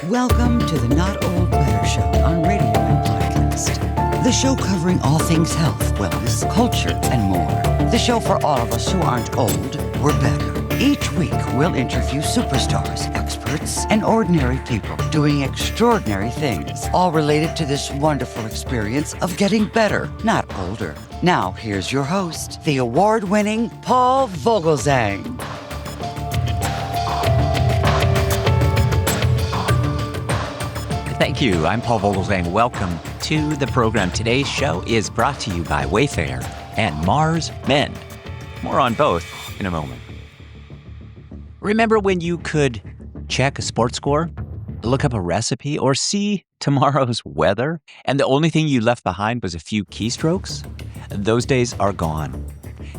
Welcome to the Not Old Better Show on radio and podcast. The show covering all things health, wellness, culture, and more. The show for all of us who aren't old, we're better. Each week, we'll interview superstars, experts, and ordinary people doing extraordinary things, all related to this wonderful experience of getting better, not older. Now, here's your host, the award-winning Paul Vogelzang. Thank you. I'm Paul Vogelzang. Welcome to the program. Today's show is brought to you by Wayfair and Mars Men. More on both in a moment. Remember when you could check a sports score, look up a recipe, or see tomorrow's weather, and the only thing you left behind was a few keystrokes? Those days are gone.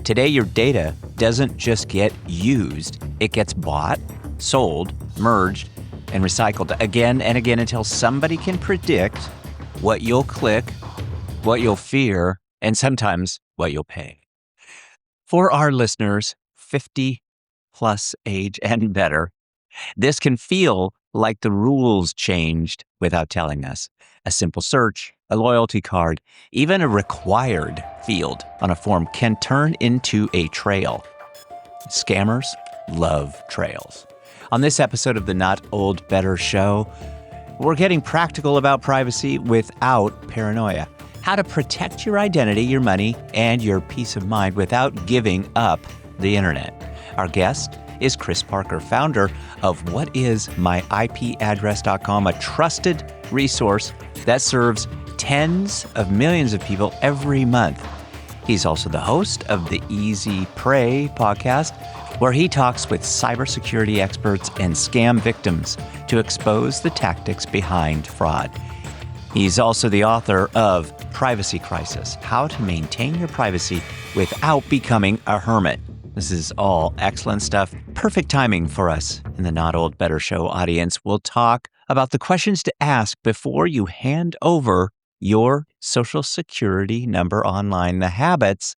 Today, your data doesn't just get used. It gets bought, sold, merged, and recycled again and again until somebody can predict what you'll click, what you'll fear, and sometimes what you'll pay. For our listeners, 50 plus age and better, this can feel like the rules changed without telling us. A simple search, a loyalty card, even a required field on a form can turn into a trail. Scammers love trails. On this episode of the Not Old Better Show, we're getting practical about privacy without paranoia. How to protect your identity, your money, and your peace of mind without giving up the internet. Our guest is Chris Parker, founder of whatismyipaddress.com, a trusted resource that serves tens of millions of people every month. He's also the host of the Easy Prey podcast, where he talks with cybersecurity experts and scam victims to expose the tactics behind fraud. He's also the author of Privacy Crisis: How to Maintain Your Privacy Without Becoming a Hermit. This is all excellent stuff. Perfect timing for us in the Not Old Better Show audience. We'll talk about the questions to ask before you hand over your social security number online, the habits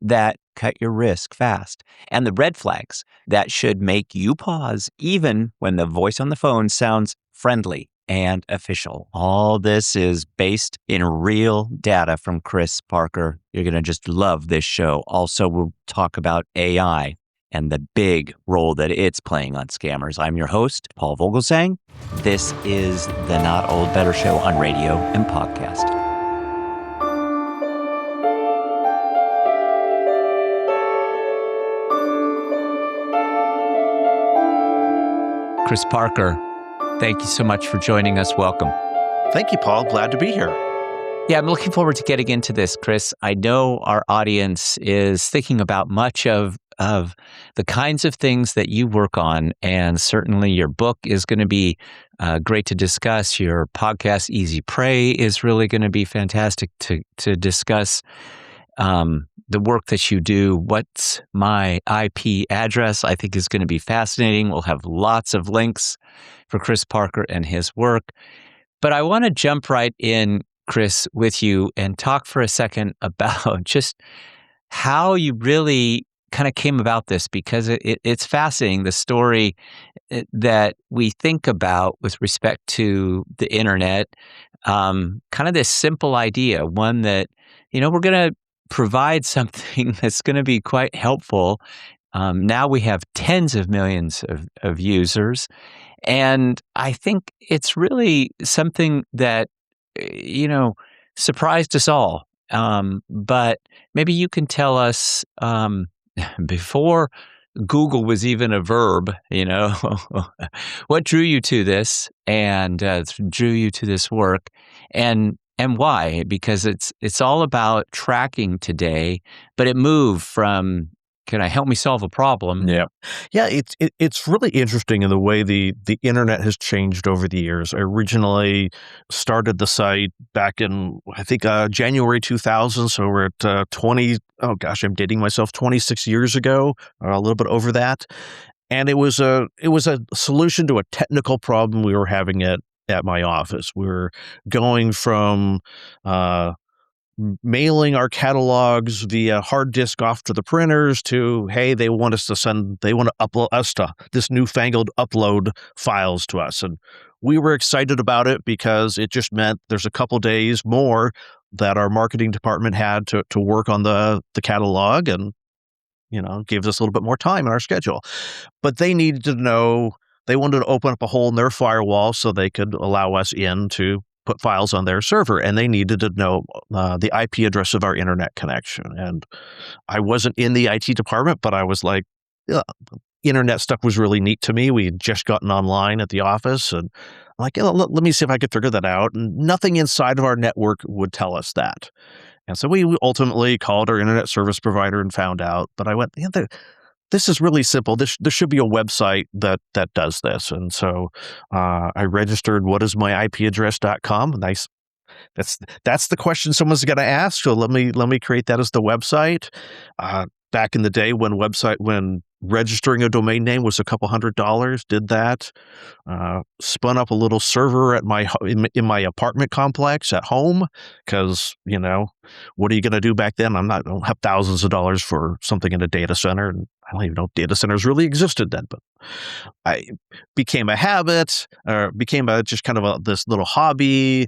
that cut your risk fast, and the red flags that should make you pause even when the voice on the phone sounds friendly and official. All this is based in real data from Chris Parker. You're going to just love this show. Also, we'll talk about AI and the big role that it's playing on scammers. I'm your host, Paul Vogelzang. This is the Not Old Better Show on radio and podcast. Chris Parker, thank you so much for joining us. Welcome. Thank you, Paul. Glad to be here. Yeah, I'm looking forward to getting into this, Chris. I know our audience is thinking about much of the kinds of things that you work on, and certainly your book is going to be great to discuss. Your podcast, Easy Prey, is really going to be fantastic to discuss. The work that you do, What's My IP Address, I think is going to be fascinating. We'll have lots of links for Chris Parker and his work. But I want to jump right in, Chris, with you and talk for a second about just how you really kind of came about this, because it's fascinating, the story that we think about with respect to the internet. Kind of this simple idea, one that, we're going to provide something that's going to be quite helpful. Now we have tens of millions of users. And I think it's really something that, surprised us all. But maybe you can tell us, before Google was even a verb, what drew you to this and drew you to this work, and why? Because it's all about tracking today, but it moved from, can I help me solve a problem? Yeah. It's really interesting in the way the internet has changed over the years. I originally started the site back in, I think, January 2000. So we're at 20. Oh gosh, I'm dating myself. 26 years ago, or a little bit over that. And it was a solution to a technical problem we were having at my office. We're going from mailing our catalogs via hard disk off to the printers to, hey, they want to upload us to this newfangled upload files to us. And we were excited about it because it just meant there's a couple days more that our marketing department had to work on the catalog, and gives us a little bit more time in our schedule. But they needed to know, they wanted to open up a hole in their firewall so they could allow us in to put files on their server, and they needed to know the IP address of our internet connection. And I wasn't in the IT department, but I was like, yeah, internet stuff was really neat to me. We had just gotten online at the office, and I'm like, let me see if I could figure that out. And nothing inside of our network would tell us that. And so we ultimately called our internet service provider and found out. But I went, this is really simple. There should be a website that does this. And so I registered whatismyipaddress.com. Nice. That's the question someone's going to ask. So let me create that as the website. Back in the day when registering a domain name was a couple $100, did that. Spun up a little server in my apartment complex at home because, what are you going to do back then? I don't have thousands of dollars for something in a data center, and I don't even know if data centers really existed then. But I became a habit, or became just kind of this little hobby.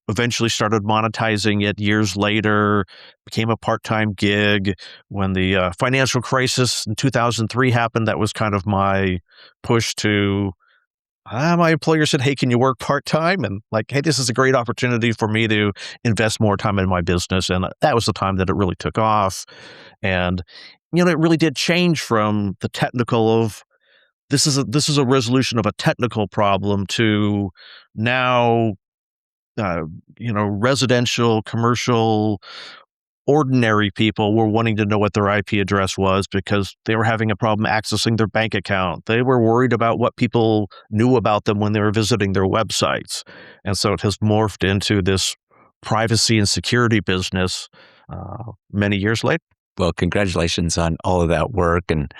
Eventually started monetizing it years later, became a part-time gig. When the financial crisis in 2003 happened, that was kind of my push to, my employer said, hey, can you work part-time? And like, hey, this is a great opportunity for me to invest more time in my business. And that was the time that it really took off. And, it really did change from the technical of, this is a resolution of a technical problem to now, residential, commercial, ordinary people were wanting to know what their IP address was because they were having a problem accessing their bank account. They were worried about what people knew about them when they were visiting their websites. And so it has morphed into this privacy and security business many years later. Well, congratulations on all of that work, and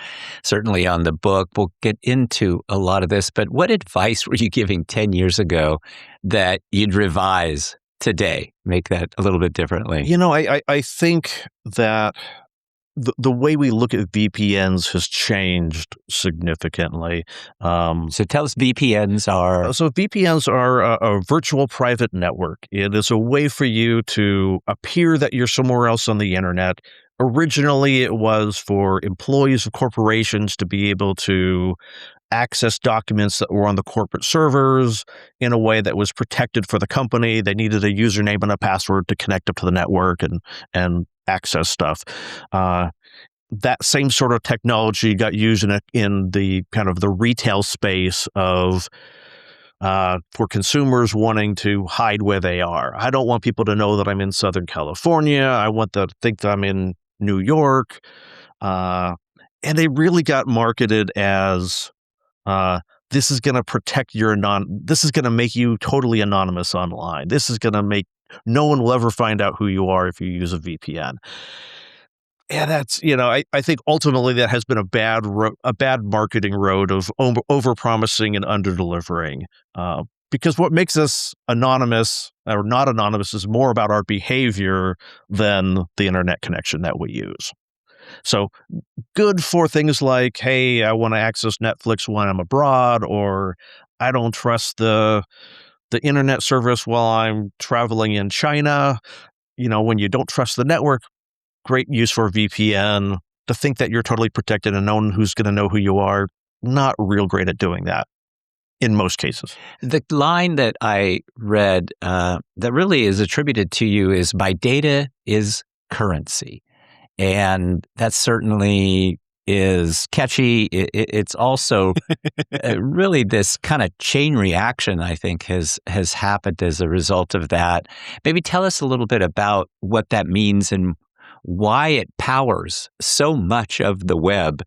certainly on the book. We'll get into a lot of this, but what advice were you giving 10 years ago that you'd revise today, make that a little bit differently? I think that the way we look at VPNs has changed significantly. So tell us, VPNs are... So VPNs are a virtual private network. It is a way for you to appear that you're somewhere else on the internet. Originally, it was for employees of corporations to be able to access documents that were on the corporate servers in a way that was protected for the company. They needed a username and a password to connect up to the network and access stuff. That same sort of technology got used in the kind of the retail space of for consumers wanting to hide where they are. I don't want people to know that I'm in Southern California. I want them to think that I'm in New York. And they really got marketed as this is going to protect this is going to make you totally anonymous online. This is going to make no one will ever find out who you are if you use a VPN. And that's, I think ultimately that has been a bad marketing road of over-promising and under-delivering. Because what makes us anonymous or not anonymous is more about our behavior than the internet connection that we use. So good for things like, hey, I want to access Netflix when I'm abroad, or I don't trust the internet service while I'm traveling in China. When you don't trust the network, great use for a VPN. To think that you're totally protected and no one who's going to know who you are, not real great at doing that in most cases. The line that I read that really is attributed to you is, my data is currency. And that certainly is catchy. It's also really this kind of chain reaction, I think, has happened as a result of that. Maybe tell us a little bit about what that means and why it powers so much of the web.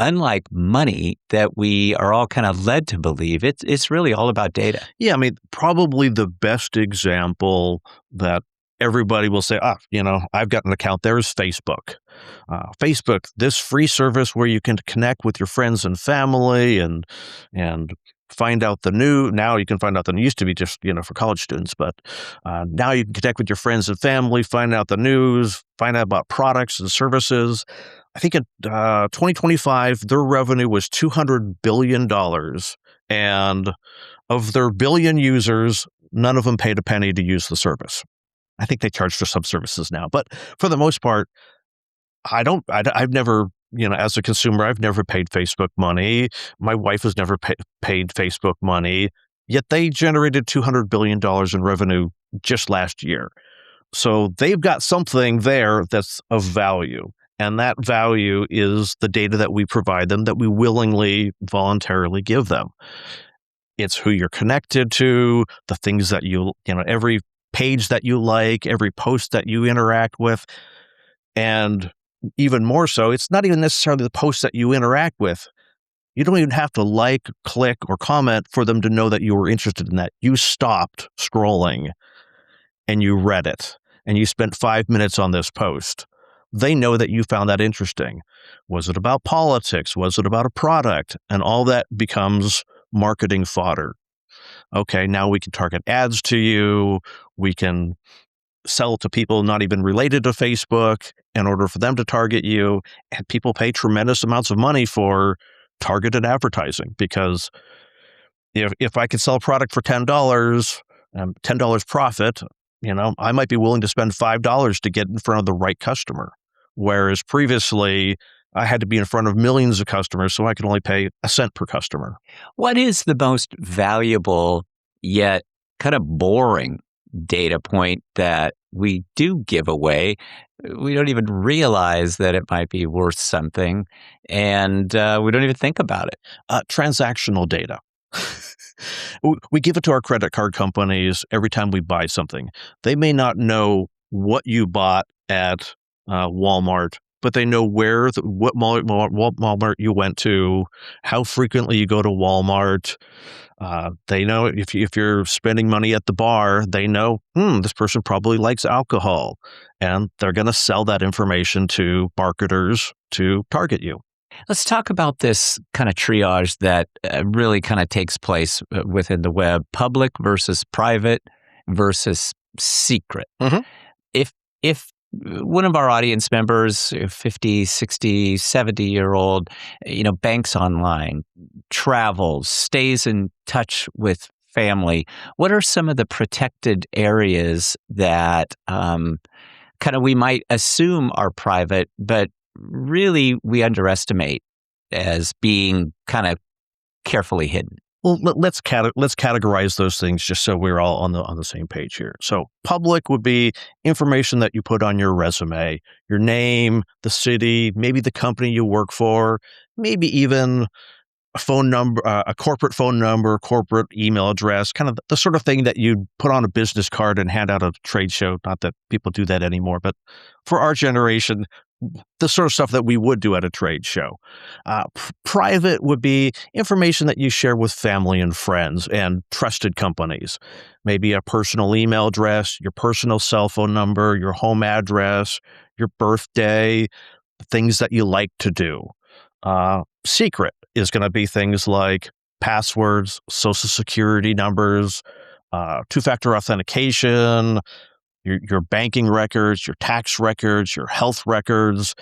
Unlike money that we are all kind of led to believe, it's really all about data. Yeah, probably the best example that everybody will say, I've got an account there is Facebook. Facebook, this free service where you can connect with your friends and family and find out the new. Now you can find out the new. Used to be just for college students, but now you can connect with your friends and family, find out the news, find out about products and services. I think in 2025, their revenue was $200 billion, And of their billion users, none of them paid a penny to use the service. I think they charge for some services now, but for the most part, I've never, as a consumer, I've never paid Facebook money. My wife has never paid Facebook money, yet they generated $200 billion in revenue just last year. So they've got something there that's of value. And that value is the data that we provide them, that we willingly, voluntarily give them. It's who you're connected to, the things that every page that you like, every post that you interact with. And even more so, it's not even necessarily the posts that you interact with. You don't even have to like, click, or comment for them to know that you were interested in that. You stopped scrolling and you read it and you spent 5 minutes on this post. They know that you found that interesting. Was it about politics? Was it about a product? And all that becomes marketing fodder. Okay, now we can target ads to you. We can sell to people not even related to Facebook in order for them to target you. And people pay tremendous amounts of money for targeted advertising, because if I could sell a product for $10, $10 profit, I might be willing to spend $5 to get in front of the right customer. Whereas previously, I had to be in front of millions of customers, so I could only pay a cent per customer. What is the most valuable yet kind of boring data point that we do give away? We don't even realize that it might be worth something, and we don't even think about it. Transactional data. We give it to our credit card companies every time we buy something. They may not know what you bought at Walmart, but they know what Walmart you went to, how frequently you go to Walmart. They know if you're spending money at the bar, they know, this person probably likes alcohol, and they're going to sell that information to marketers to target you. Let's talk about this kind of triage that really kind of takes place within the web: public versus private versus secret. Mm-hmm. If one of our audience members, 50, 60, 70-year-old, banks online, travels, stays in touch with family, what are some of the protected areas that kind of we might assume are private, but really we underestimate as being kind of carefully hidden? Well, let's categorize those things just so we're all on the same page here. So public would be information that you put on your resume, your name, the city, maybe the company you work for, maybe even a phone number, a corporate phone number, corporate email address, kind of the sort of thing that you'd put on a business card and hand out at a trade show. Not that people do that anymore, but for our generation, the sort of stuff that we would do at a trade show. Private would be information that you share with family and friends and trusted companies. Maybe a personal email address, your personal cell phone number, your home address, your birthday, things that you like to do. Secret is going to be things like passwords, social security numbers, two-factor authentication, your banking records, your tax records, your health records,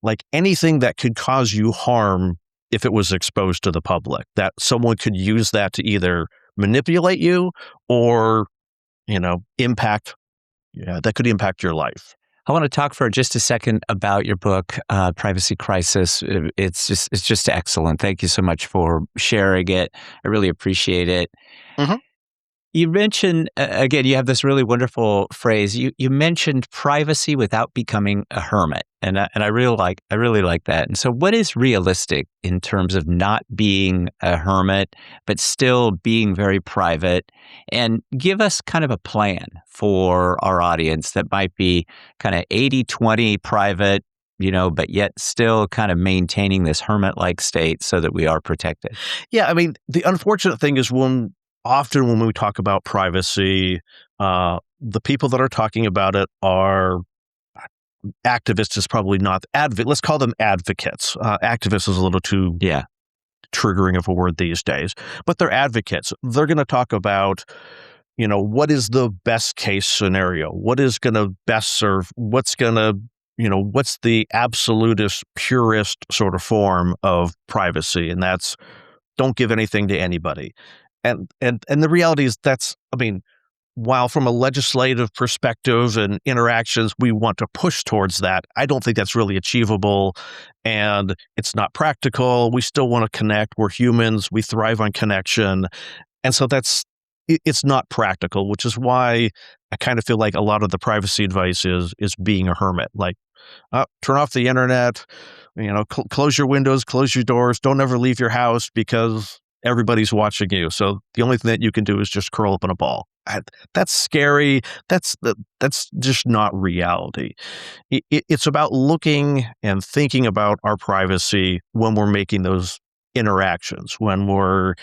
like anything that could cause you harm if it was exposed to the public, that someone could use that to either manipulate you or, that could impact your life. I want to talk for just a second about your book, Privacy Crisis. It's just excellent. Thank you so much for sharing it. I really appreciate it. Mm-hmm. You mentioned, again, you have this really wonderful phrase. You mentioned privacy without becoming a hermit. And I really like that. And so what is realistic in terms of not being a hermit, but still being very private? And give us kind of a plan for our audience that might be kind of 80-20 private, but yet still kind of maintaining this hermit-like state so that we are protected. Yeah, I mean, the unfortunate thing is often when we talk about privacy, the people that are talking about it are activists. Is probably not let's call them advocates. Activists is a little too triggering of a word these days, but they're advocates. They're going to talk about, what is the best case scenario? What is going to best serve? What's the absolutist, purest sort of form of privacy? And that's don't give anything to anybody. And the reality is while from a legislative perspective and interactions, we want to push towards that, I don't think that's really achievable, and it's not practical. We still want to connect. We're humans. We thrive on connection. And so it's not practical, which is why I kind of feel like a lot of the privacy advice is being a hermit. Like, turn off the internet, close your windows, close your doors, don't ever leave your house because everybody's watching you. So the only thing that you can do is just curl up in a ball. That's scary. That's just not reality. It's about looking and thinking about our privacy when we're making those interactions, when we're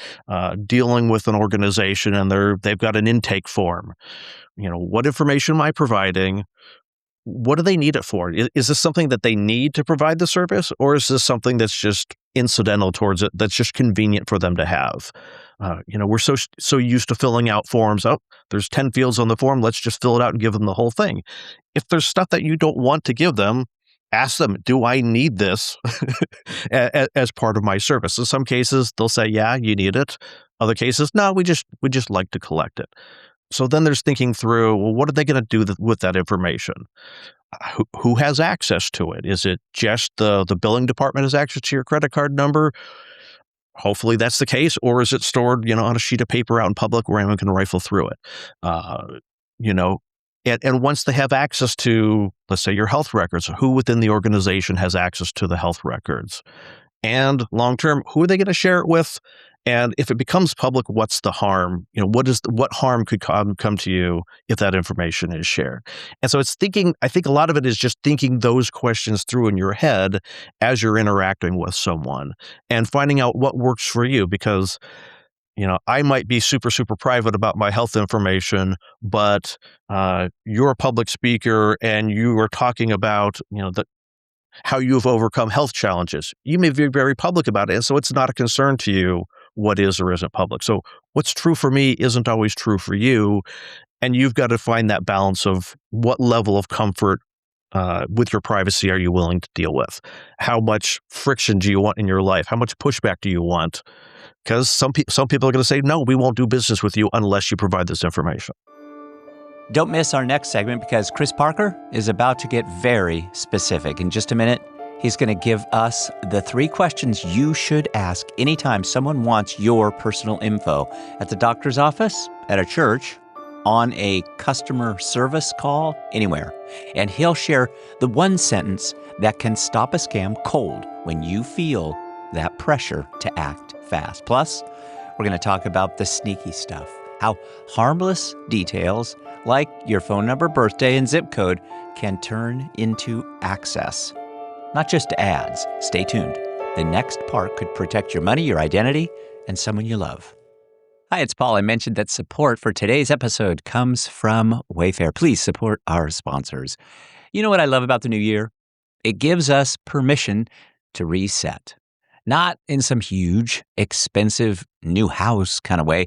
dealing with an organization and they've got an intake form. What information am I providing? What do they need it for? Is this something that they need to provide the service, or is this something that's just incidental towards it, that's just convenient for them to have? We're so used to filling out forms. Oh, there's 10 fields on the form. Let's just fill it out and give them the whole thing. If there's stuff that you don't want to give them, ask them, do I need this as part of my service? In some cases, they'll say, yeah, you need it. Other cases, no, we just like to collect it. So then there's thinking through, well, what are they going to do with that information? Who has access to it? Is it just the billing department has access to your credit card number? Hopefully that's the case. Or is it stored, on a sheet of paper out in public where anyone can rifle through it? And once they have access to, let's say, your health records, who within the organization has access to the health records? And long term, who are they going to share it with? And if it becomes public, what's the harm? What harm could come to you if that information is shared? And so it's thinking, I think a lot of it is just thinking those questions through in your head as you're interacting with someone and finding out what works for you. Because, I might be super, super private about my health information, but you're a public speaker and you are talking about, how you've overcome health challenges. You may be very public about it, and so it's not a concern to you what is or isn't public. So what's true for me isn't always true for you, and you've got to find that balance of what level of comfort with your privacy are you willing to deal with? How much friction do you want in your life? How much pushback do you want? Because some people are going to say, no, we won't do business with you unless you provide this information. Don't miss our next segment because Chris Parker is about to get very specific. In just a minute, he's going to give us the 3 questions you should ask anytime someone wants your personal info at the doctor's office, at a church, on a customer service call, anywhere. And he'll share the one sentence that can stop a scam cold when you feel that pressure to act fast. Plus, we're going to talk about the sneaky stuff, how harmless details like your phone number, birthday, and zip code can turn into access, not just ads. Stay tuned. The next part could protect your money, your identity, and someone you love. Hi, it's Paul. I mentioned that support for today's episode comes from Wayfair. Please support our sponsors. You know what I love about the new year? It gives us permission to reset. Not in some huge, expensive new house kind of way,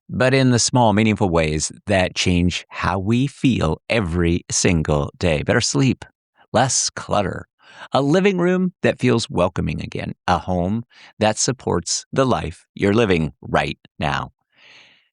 but in the small, meaningful ways that change how we feel every single day. Better sleep, less clutter, a living room that feels welcoming again, a home that supports the life you're living right now.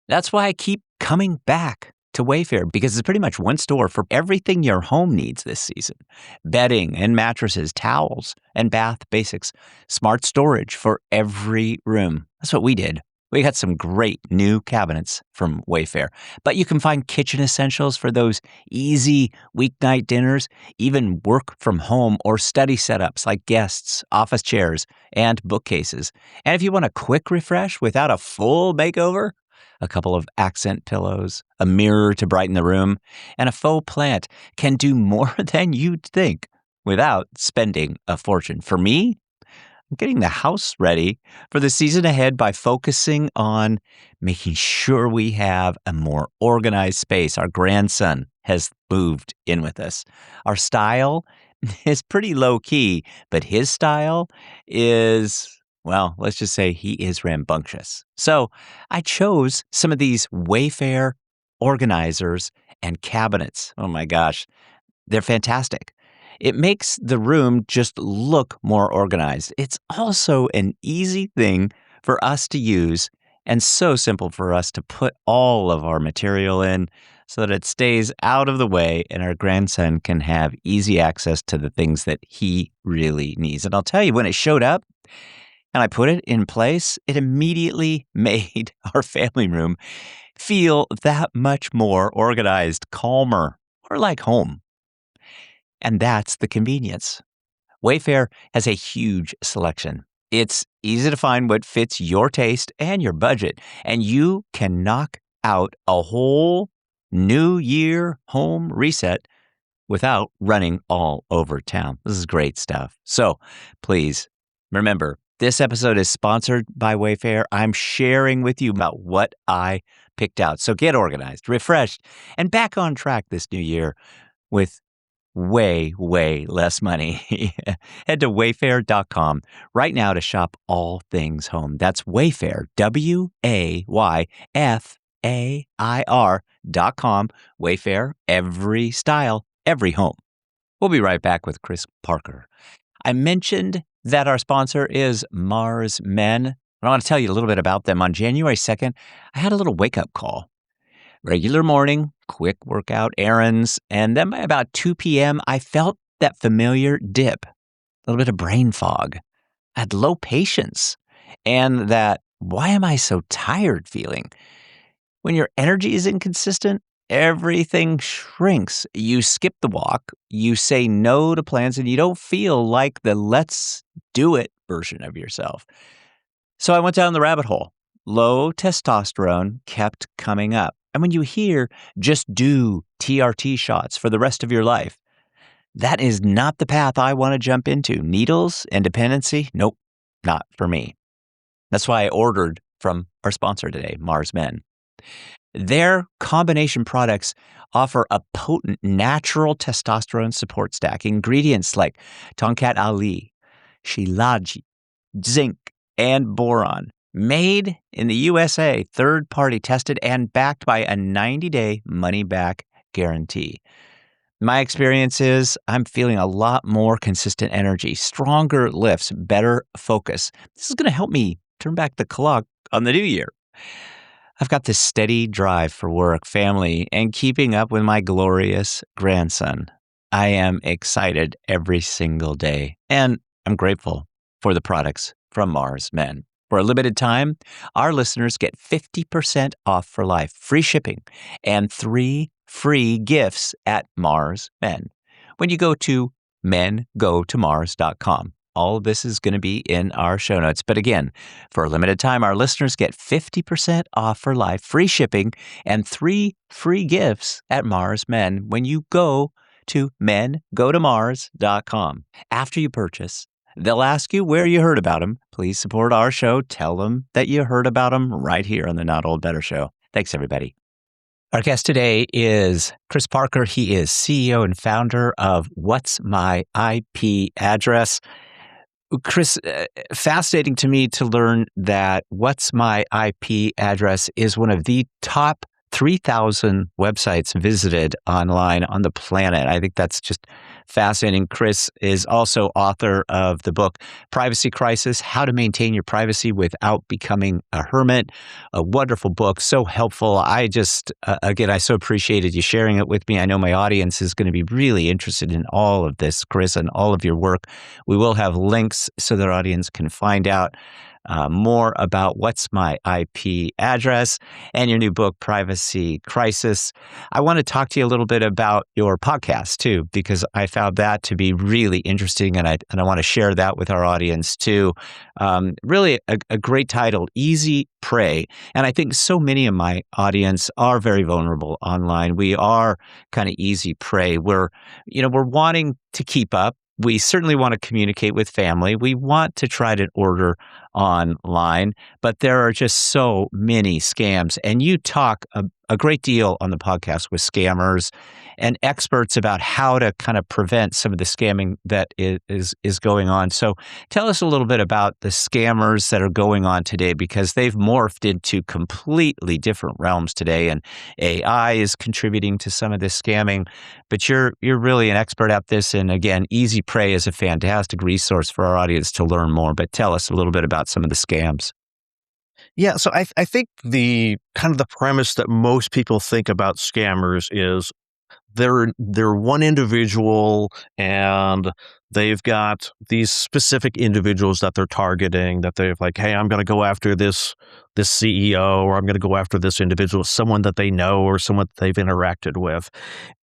That's why I keep coming back to Wayfair, because it's pretty much one store for everything your home needs this season. Bedding and mattresses, towels and bath basics, smart storage for every room. That's what we did. We got some great new cabinets from Wayfair, but you can find kitchen essentials for those easy weeknight dinners, even work from home or study setups like guests, office chairs, and bookcases. And if you want a quick refresh without a full makeover, a couple of accent pillows, a mirror to brighten the room, and a faux plant can do more than you'd think without spending a fortune. For me, I'm getting the house ready for the season ahead by focusing on making sure we have a more organized space. Our grandson has moved in with us. Our style is pretty low key, but his style is, well, let's just say he is rambunctious. So I chose some of these Wayfair organizers and cabinets. Oh my gosh, they're fantastic. It makes the room just look more organized. It's also an easy thing for us to use and so simple for us to put all of our material in so that it stays out of the way and our grandson can have easy access to the things that he really needs. And I'll tell you, when it showed up and I put it in place, it immediately made our family room feel that much more organized, calmer, or like home. And that's the convenience. Wayfair has a huge selection. It's easy to find what fits your taste and your budget, and you can knock out a whole New Year home reset without running all over town. This is great stuff. So please remember, this episode is sponsored by Wayfair. I'm sharing with you about what I picked out. So get organized, refreshed, and back on track this new year with way, way less money. Head to wayfair.com right now to shop all things home. That's Wayfair, WAYFAIR.com. Wayfair, every style, every home. We'll be right back with Chris Parker. I mentioned that our sponsor is Mars Men. I want to tell you a little bit about them. On January 2nd, I had a little wake-up call. Regular morning, quick workout, errands, and then by about 2 p.m., I felt that familiar dip, a little bit of brain fog. I had low patience, and that why am I so tired feeling. When your energy is inconsistent, everything shrinks. You skip the walk, you say no to plans, and you don't feel like the let's do it version of yourself. So I went down the rabbit hole. Low testosterone kept coming up. And when you hear just do TRT shots for the rest of your life, that is not the path I want to jump into. Needles and dependency? Nope, not for me. That's why I ordered from our sponsor today, Mars Men. Their combination products offer a potent natural testosterone support stack. Ingredients like Tonkat Ali, Shilajit, zinc, and boron. Made in the USA, third-party tested and backed by a 90-day money-back guarantee. My experience is I'm feeling a lot more consistent energy, stronger lifts, better focus. This is going to help me turn back the clock on the new year. I've got this steady drive for work, family, and keeping up with my glorious grandson. I am excited every single day, and I'm grateful for the products from Mars Men. For a limited time, our listeners get 50% off for life, free shipping, and 3 free gifts at Mars Men when you go to mengotomars.com. All of this is going to be in our show notes. But again, for a limited time, our listeners get 50% off for life, free shipping, and 3 free gifts at Mars Men when you go to mengotomars.com. After you purchase, they'll ask you where you heard about them. Please support our show. Tell them that you heard about them right here on the Not Old Better Show. Thanks, everybody. Our guest today is Chris Parker. He is CEO and founder of What's My IP Address. Chris, fascinating to me to learn that What's My IP Address is one of the top 3,000 websites visited online on the planet. I think that's just fascinating. Chris is also author of the book Privacy Crisis: How to Maintain Your Privacy Without Becoming a Hermit. A wonderful book, so helpful. I just, again, I so appreciated you sharing it with me. I know my audience is going to be really interested in all of this, Chris, and all of your work. We will have links so that our audience can find out more about What's My IP Address and your new book, Privacy Crisis. I want to talk to you a little bit about your podcast too, because I found that to be really interesting, and I want to share that with our audience too. Really a great title, Easy Prey. And I think so many of my audience are very vulnerable online. We are kind of easy prey. We're wanting to keep up. We certainly want to communicate with family. We want to try to order online, but there are just so many scams. And you talk a great deal on the podcast with scammers and experts about how to kind of prevent some of the scamming that is going on. So tell us a little bit about the scammers that are going on today, because they've morphed into completely different realms today, and AI is contributing to some of this scamming. But you're really an expert at this, and again, Easy Prey is a fantastic resource for our audience to learn more. But tell us a little bit about some of the scams. Yeah, so I think the kind of the premise that most people think about scammers is they're one individual and they've got these specific individuals that they're targeting, that they're like, hey, I'm going to go after this CEO, or I'm going to go after this individual, someone that they know or someone that they've interacted with.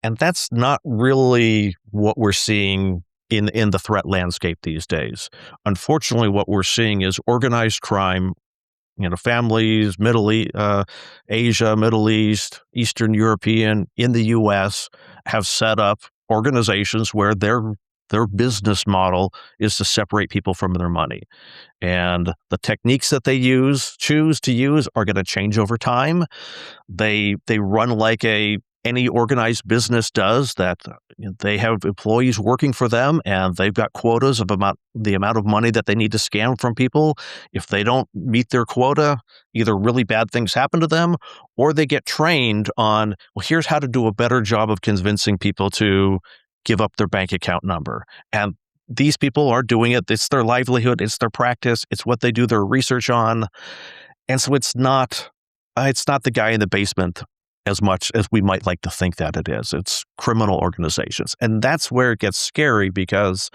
And that's not really what we're seeing in the threat landscape these days. Unfortunately, what we're seeing is organized crime, families, Asia, Middle East, Eastern European, in the U.S. have set up organizations where their business model is to separate people from their money. And the techniques that they choose to use are going to change over time. They run like any organized business does, that they have employees working for them and they've got quotas of the amount of money that they need to scam from people. If they don't meet their quota, either really bad things happen to them or they get trained on, well, here's how to do a better job of convincing people to give up their bank account number. And these people are doing it. It's their livelihood. It's their practice. It's what they do their research on. And so it's not the guy in the basement as much as we might like to think that it is. It's criminal organizations. And that's where it gets scary, because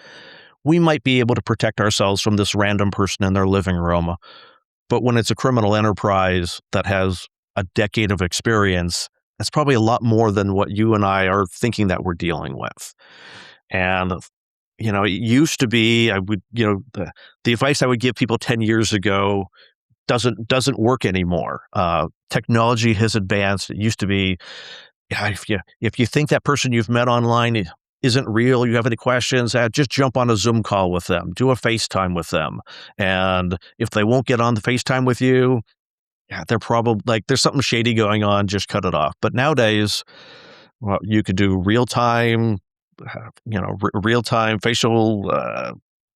we might be able to protect ourselves from this random person in their living room. But when it's a criminal enterprise that has a decade of experience, that's probably a lot more than what you and I are thinking that we're dealing with. And it used to be, the advice I would give people 10 years ago doesn't work anymore. Technology has advanced. It used to be, yeah, if you think that person you've met online isn't real, you have any questions, just jump on a Zoom call with them, do a FaceTime with them. And if they won't get on the FaceTime with you, yeah, they're probably like, there's something shady going on, just cut it off. But nowadays, well, you could do real-time facial,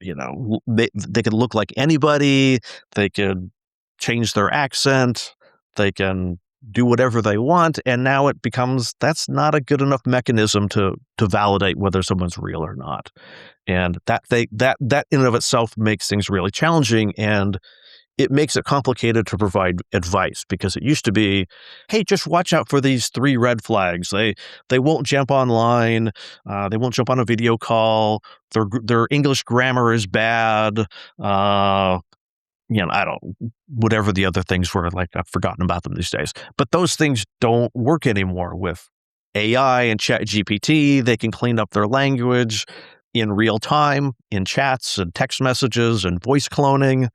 they could look like anybody. They could change their accent. They can do whatever they want. And now it becomes, that's not a good enough mechanism to validate whether someone's real or not. And that in and of itself makes things really challenging. And it makes it complicated to provide advice, because it used to be, hey, just watch out for these 3 red flags. They won't jump online. They won't jump on a video call. Their English grammar is bad. Whatever the other things were, like, I've forgotten about them these days. But those things don't work anymore with AI and ChatGPT. They can clean up their language in real time, in chats and text messages and voice cloning.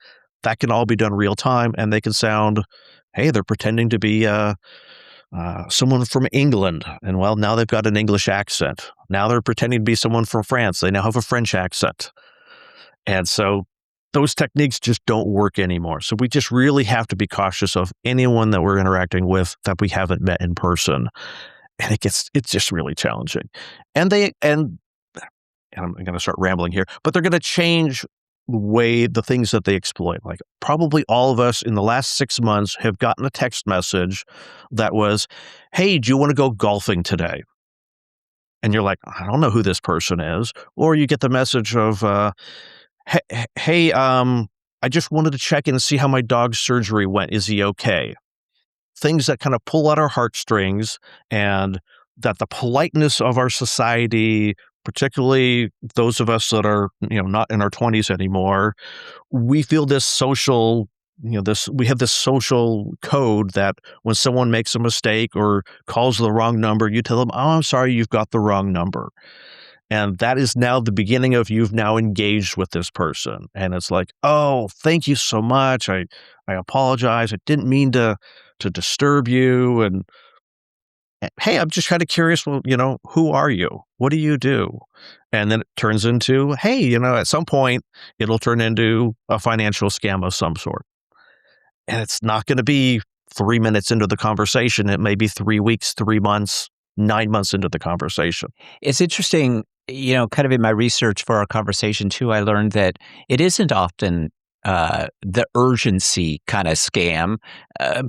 That can all be done real time, and they can sound, hey, they're pretending to be someone from England, and well, now they've got an English accent. Now they're pretending to be someone from France. They now have a French accent. And so those techniques just don't work anymore. So we just really have to be cautious of anyone that we're interacting with that we haven't met in person. And it's just really challenging. And I'm going to start rambling here, but they're going to change the things that they exploit. Like, probably all of us in the last 6 months have gotten a text message that was, hey, do you want to go golfing today? And you're like, I don't know who this person is. Or you get the message of, hey, I just wanted to check in and see how my dog's surgery went. Is he okay? Things that kind of pull at our heartstrings, and that the politeness of our society, particularly those of us that are, not in our 20s anymore, we feel this social, we have this social code that when someone makes a mistake or calls the wrong number, you tell them, oh, I'm sorry, you've got the wrong number. And that is now the beginning of, you've now engaged with this person. And it's like, oh, thank you so much. I apologize. I didn't mean to disturb you. And hey, I'm just kind of curious, well, who are you? What do you do? And then it turns into, hey, at some point, it'll turn into a financial scam of some sort. And it's not going to be 3 minutes into the conversation. It may be 3 weeks, 3 months, 9 months into the conversation. It's interesting, kind of in my research for our conversation too, I learned that it isn't often the urgency kind of scam,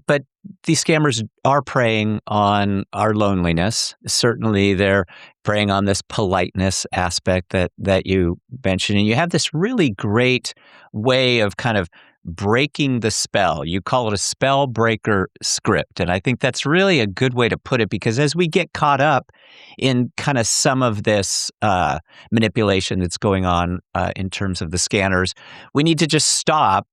but these scammers are preying on our loneliness. Certainly, they're preying on this politeness aspect that you mentioned. And you have this really great way of kind of breaking the spell. You call it a spell breaker script. And I think that's really a good way to put it, because as we get caught up in kind of some of this manipulation that's going on in terms of the scanners, we need to just stop.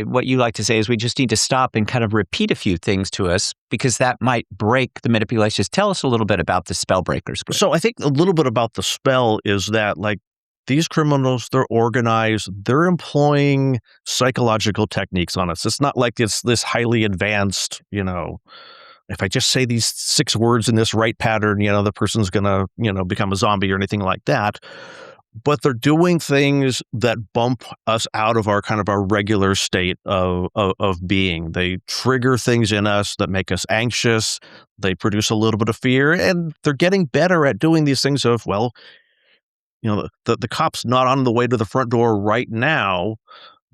What you like to say is we just need to stop and kind of repeat a few things to us, because that might break the manipulations. Tell us a little bit about the spell breaker script. So I think a little bit about the spell is that, like, these criminals, they're organized, they're employing psychological techniques on us. It's not like it's this highly advanced, if I just say these 6 words in this right pattern, the person's going to, become a zombie or anything like that. But they're doing things that bump us out of our kind of our regular state of being. They trigger things in us that make us anxious. They produce a little bit of fear, and they're getting better at doing these things of, well, the cop's not on the way to the front door right now,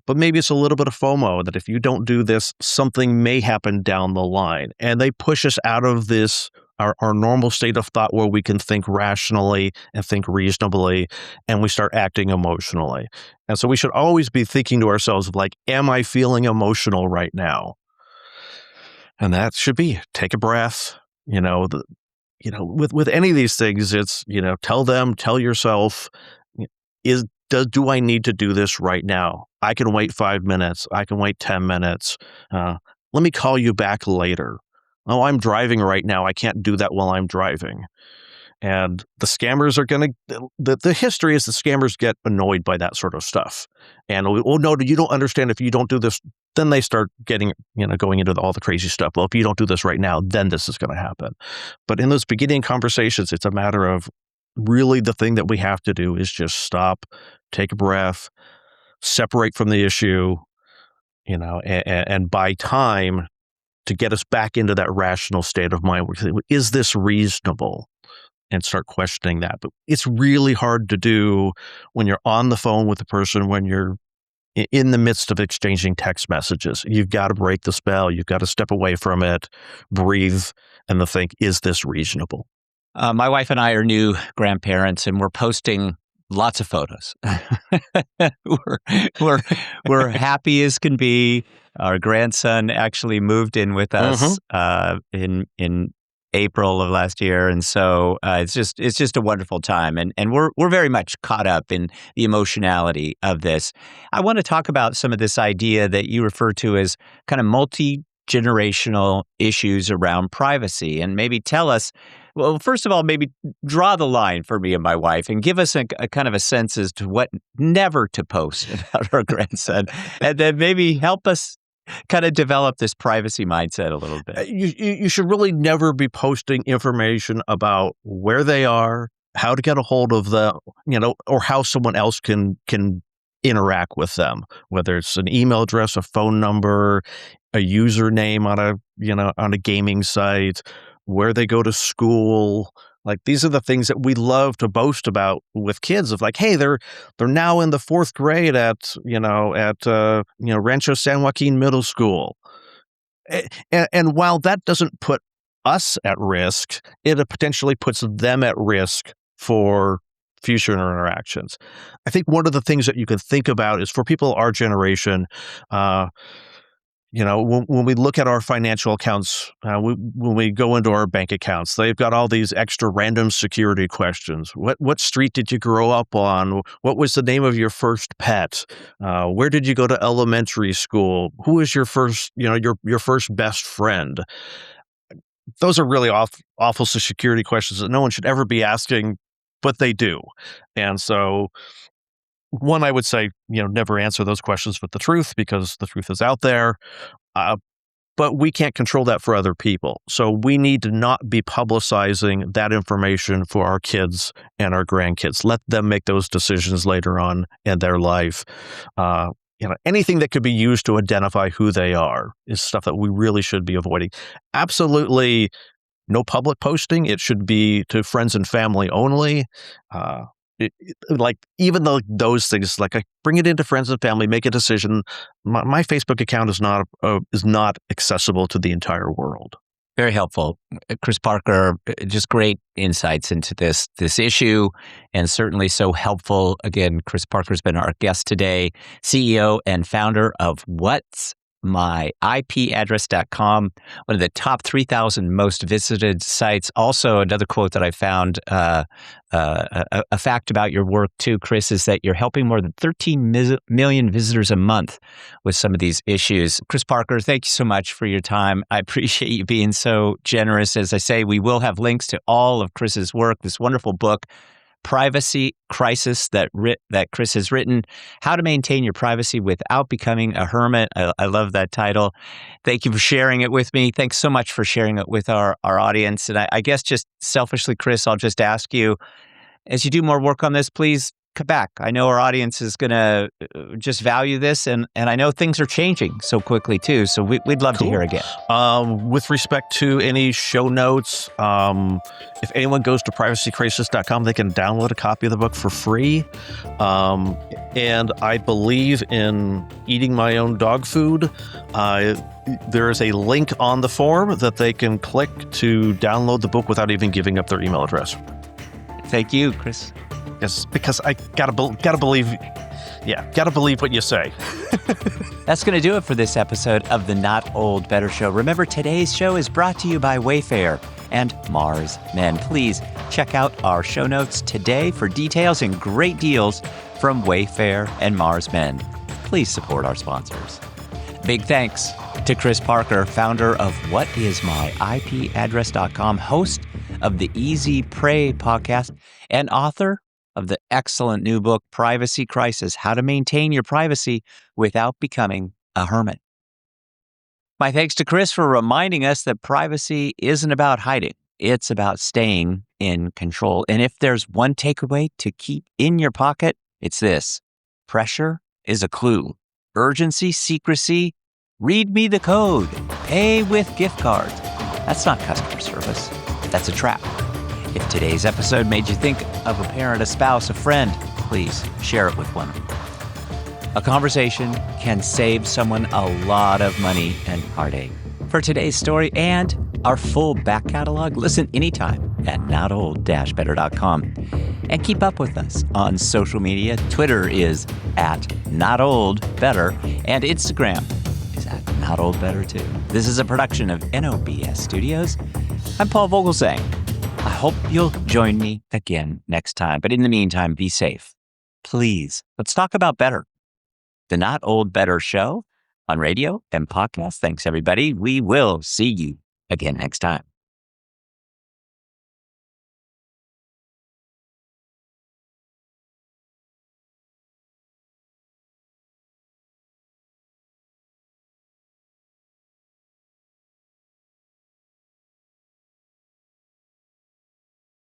but maybe it's a little bit of FOMO that if you don't do this, something may happen down the line. And they push us out of this, our normal state of thought where we can think rationally and think reasonably, and we start acting emotionally. And so we should always be thinking to ourselves, like, am I feeling emotional right now? And that should be, take a breath, with any of these things, it's, tell yourself, do I need to do this right now? I can wait 5 minutes. I can wait 10 minutes. Let me call you back later. Oh, I'm driving right now. I can't do that while I'm driving. And the scammers are going to, the history is the scammers get annoyed by that sort of stuff. And, oh, no, you don't understand if you don't do this. Then they start getting, going into all the crazy stuff. Well, if you don't do this right now, then this is going to happen. But in those beginning conversations, it's a matter of really the thing that we have to do is just stop, take a breath, separate from the issue, and buy time to get us back into that rational state of mind. Is this reasonable? And start questioning that. But it's really hard to do when you're on the phone with the person, when you're in the midst of exchanging text messages. You've got to break the spell. You've got to step away from it, breathe, and then think, is this reasonable? My wife and I are new grandparents, and we're posting lots of photos. we're happy as can be. Our grandson actually moved in with us in April of last year, and so it's just a wonderful time, and we're very much caught up in the emotionality of this. I want to talk about some of this idea that you refer to as kind of multi-generational issues around privacy, and maybe tell us. Well, first of all, maybe draw the line for me and my wife and give us a kind of a sense as to what never to post about our grandson, and then maybe help us kind of develop this privacy mindset a little bit. You should really never be posting information about where they are, how to get a hold of them, or how someone else can interact with them, whether it's an email address, a phone number, a username on a gaming site, where they go to school. Like, these are the things that we love to boast about with kids of, like, hey, they're now in the 4th grade at Rancho San Joaquin Middle School. And while that doesn't put us at risk, it potentially puts them at risk for future interactions. I think one of the things that you can think about is, for people our generation, when we look at our financial accounts, when we go into our bank accounts, they've got all these extra random security questions. What street did you grow up on? What was the name of your first pet? Where did you go to elementary school? Who was your first, your first best friend? Those are really awful security questions that no one should ever be asking, but they do. And so, one, I would say, never answer those questions with the truth, because the truth is out there. But we can't control that for other people. So we need to not be publicizing that information for our kids and our grandkids. Let them make those decisions later on in their life. Anything that could be used to identify who they are is stuff that we really should be avoiding. Absolutely no public posting. It should be to friends and family only. Even though those things, I bring it into friends and family, make a decision. My Facebook account is not accessible to the entire world. Very helpful. Chris Parker, just great insights into this issue, and certainly so helpful. Again, Chris Parker's been our guest today, CEO and founder of What's My IP Address.com, one of the top 3,000 most visited sites. Also, another quote that I found, a fact about your work too, Chris, is that you're helping more than 13 million visitors a month with some of these issues. Chris Parker, thank you so much for your time. I appreciate you being so generous. As I say, we will have links to all of Chris's work, this wonderful book, Privacy Crisis, that Chris has written, How to Maintain Your Privacy Without Becoming a Hermit. I love that title. Thank you for sharing it with me. Thanks so much for sharing it with our audience. And I guess just selfishly, Chris, I'll just ask you, as you do more work on this, please come back. I know our audience is going to just value this, and I know things are changing so quickly too, so we'd love to hear again. With respect to any show notes, if anyone goes to privacycrisis.com, they can download a copy of the book for free. And I believe in eating my own dog food. There is a link on the form that they can click to download the book without even giving up their email address. Thank you, Chris. Yes, because I gotta believe what you say. That's going to do it for this episode of the Not Old Better Show. Remember, today's show is brought to you by Wayfair and Mars Men. Please check out our show notes today for details and great deals from Wayfair and Mars Men. Please support our sponsors. Big thanks to Chris Parker, founder of WhatIsMyIPAddress.com, host of the Easy Pray podcast, and author of the excellent new book, Privacy Crisis, How to Maintain Your Privacy Without Becoming a Hermit. My thanks to Chris for reminding us that privacy isn't about hiding. It's about staying in control. And if there's one takeaway to keep in your pocket, it's this: pressure is a clue. Urgency, secrecy, read me the code, pay with gift cards. That's not customer service. That's a trap. If today's episode made you think of a parent, a spouse, a friend, please share it with one. A conversation can save someone a lot of money and heartache. For today's story and our full back catalog, listen anytime at notold-better.com. And keep up with us on social media. Twitter is at notoldbetter, and Instagram is at notoldbetter too. This is a production of NOBS Studios. I'm Paul Vogelsang. I hope you'll join me again next time. But in the meantime, be safe. Please, let's talk about better. The Not Old Better Show on radio and podcast. Thanks, everybody. We will see you again next time.